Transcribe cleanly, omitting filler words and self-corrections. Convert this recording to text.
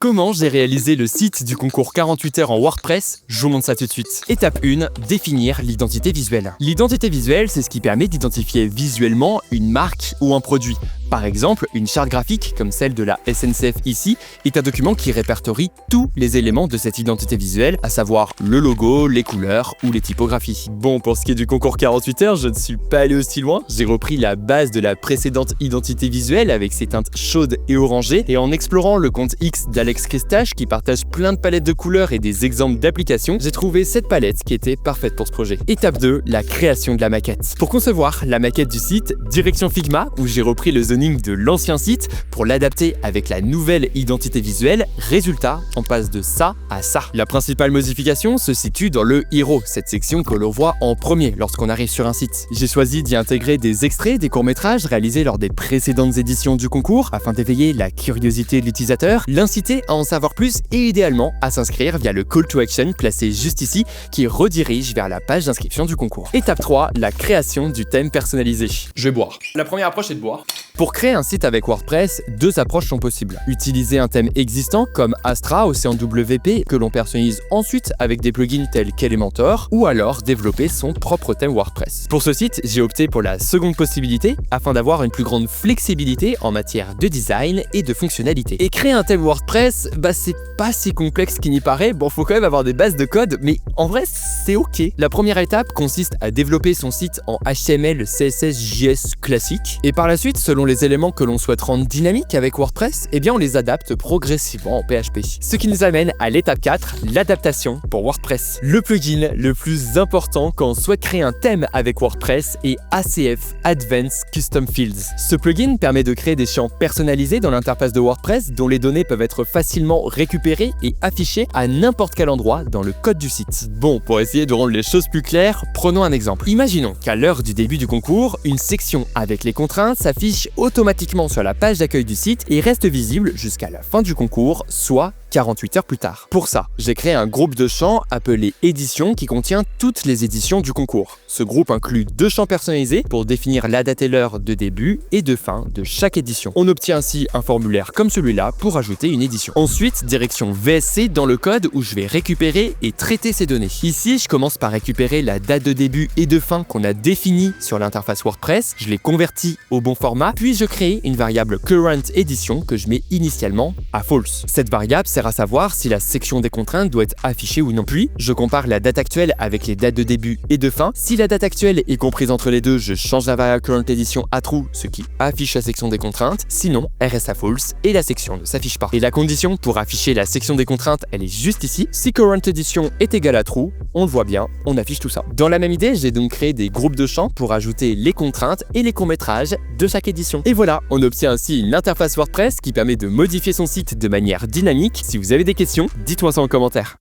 Comment j'ai réalisé le site du concours 48 heures en WordPress? Je vous montre ça tout de suite. Étape 1, définir l'identité visuelle. L'identité visuelle, c'est ce qui permet d'identifier visuellement une marque ou un produit. Par exemple, une charte graphique, comme celle de la SNCF ici, est un document qui répertorie tous les éléments de cette identité visuelle, à savoir le logo, les couleurs ou les typographies. Bon, pour ce qui est du concours 48 heures, je ne suis pas allé aussi loin. J'ai repris la base de la précédente identité visuelle avec ses teintes chaudes et orangées, et en explorant le compte X d'Alex Christach, qui partage plein de palettes de couleurs et des exemples d'applications, j'ai trouvé cette palette qui était parfaite pour ce projet. Étape 2, la création de la maquette. Pour concevoir la maquette du site, direction Figma, où j'ai repris le zoning de l'ancien site pour l'adapter avec la nouvelle identité visuelle. Résultat, on passe de ça à ça. La principale modification se situe dans le Hero, cette section que l'on voit en premier lorsqu'on arrive sur un site. J'ai choisi d'y intégrer des extraits des courts-métrages réalisés lors des précédentes éditions du concours afin d'éveiller la curiosité de l'utilisateur, l'inciter à en savoir plus et idéalement à s'inscrire via le call to action placé juste ici qui redirige vers la page d'inscription du concours. Étape 3, la création du thème personnalisé. Je vais boire. La première approche est de boire. Pour créer un site avec WordPress, deux approches sont possibles. Utiliser un thème existant comme Astra, Océan WP que l'on personnalise ensuite avec des plugins tels qu'Elementor, ou alors développer son propre thème WordPress. Pour ce site, j'ai opté pour la seconde possibilité afin d'avoir une plus grande flexibilité en matière de design et de fonctionnalité. Et créer un thème WordPress, c'est pas si complexe qu'il n'y paraît. Bon, faut quand même avoir des bases de code, mais en vrai, c'est ok. La première étape consiste à développer son site en HTML, CSS, JS classique, et par la suite, selon les éléments que l'on souhaite rendre dynamiques avec WordPress, on les adapte progressivement en PHP. Ce qui nous amène à l'étape 4, l'adaptation pour WordPress. Le plugin le plus important quand on souhaite créer un thème avec WordPress est ACF Advanced Custom Fields. Ce plugin permet de créer des champs personnalisés dans l'interface de WordPress dont les données peuvent être facilement récupérées et affichées à n'importe quel endroit dans le code du site. Bon, pour essayer de rendre les choses plus claires, prenons un exemple. Imaginons qu'à l'heure du début du concours, une section avec les contraintes s'affiche automatiquement sur la page d'accueil du site et reste visible jusqu'à la fin du concours, soit 48 heures plus tard. Pour ça, j'ai créé un groupe de champs appelé éditions qui contient toutes les éditions du concours. Ce groupe inclut deux champs personnalisés pour définir la date et l'heure de début et de fin de chaque édition. On obtient ainsi un formulaire comme celui-là pour ajouter une édition. Ensuite, direction VSC dans le code où je vais récupérer et traiter ces données. Ici, je commence par récupérer la date de début et de fin qu'on a définie sur l'interface WordPress, je les convertis au bon format, puis je crée une variable current edition que je mets initialement à false. Cette variable sert à savoir si la section des contraintes doit être affichée ou non. Puis, je compare la date actuelle avec les dates de début et de fin. Si la date actuelle est comprise entre les deux, je change la variable current edition à true, ce qui affiche la section des contraintes. Sinon, elle reste à false et la section ne s'affiche pas. Et la condition pour afficher la section des contraintes, elle est juste ici. Si current edition est égale à true, on le voit bien, on affiche tout ça. Dans la même idée, j'ai donc créé des groupes de champs pour ajouter les contraintes et les courts-métrages de chaque édition. Et voilà, on obtient ainsi une interface WordPress qui permet de modifier son site de manière dynamique. Si vous avez des questions, dites-moi ça en commentaire.